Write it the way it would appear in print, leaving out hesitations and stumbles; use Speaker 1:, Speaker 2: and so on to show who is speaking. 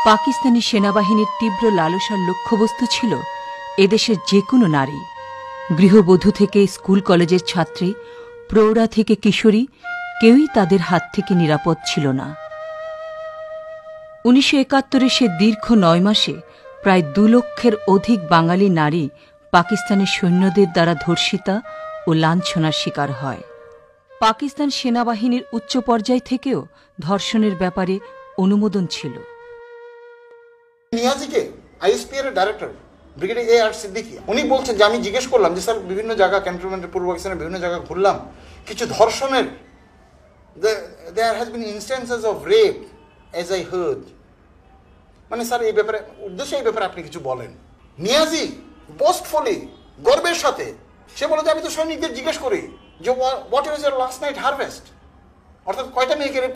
Speaker 1: পাকিস্তানি সেনাবাহিনীর তীব্র লালসার লক্ষ্যবস্তু ছিল এদেশের যে কোনো নারী। গৃহবধূ থেকে স্কুল কলেজের ছাত্রী, প্রৌঢ়া থেকে কিশোরী, কেউই তাদের হাত থেকে নিরাপদ ছিল না। 1971 সে দীর্ঘ 9 মাসে প্রায় 2 লক্ষের অধিক বাঙালি নারী পাকিস্তানি সৈন্যদের দ্বারা ধর্ষিতা ও লাঞ্ছনার শিকার হয়। পাকিস্তান সেনাবাহিনীর উচ্চ পর্যায় থেকেও ধর্ষণের ব্যাপারে অনুমোদন ছিল।
Speaker 2: নিয়াজিকে আইএসপিআর এর ডাইরেক্টর ব্রিগেডিয়ার এ.আর. সিদ্দিকী উনি বলছেন যে আমি জিজ্ঞেস করলাম যে স্যার বিভিন্ন জায়গা ক্যান্টনমেন্টের পূর্ব পাকিস্তানের বিভিন্ন জায়গা ঘুরলাম, কিছু ধর্ষণের there has been instances of rape as I heard. মানে স্যার এই ব্যাপারে উদ্দেশ্যে এই ব্যাপারে আপনি কিছু বলেন। নিয়াজি বোস্টফুলি গর্বের সাথে সে বলে যে আমি তো সৈনিকদের জিজ্ঞেস করি যে what is your last night harvest, অর্থাৎ কয়টা মেয়েকে রেপ